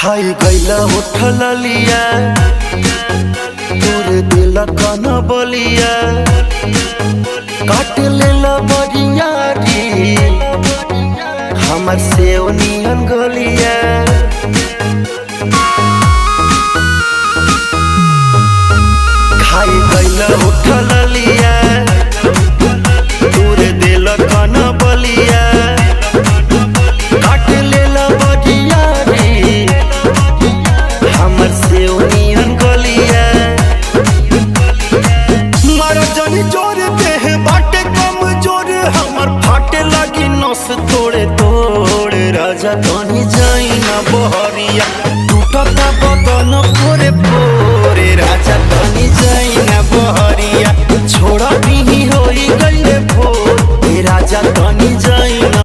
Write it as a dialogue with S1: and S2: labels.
S1: खाई गईला उठल लिया तोरे दिल कन बलिया काट लेला बरिया री हमर सेव नियन गलिया। खाई गईला उठल लिया तोरे दिल कन बलिया काट लेला बरिया री हमर सेव नियन गलिया। मारा जनी जोर देह बाटे कम जोर हमर फाटे लगी नस तोड़े तोड़ राजा तनी जाई ना बहरिया टूटता बदन पोरे पोरे राजा तनी जाई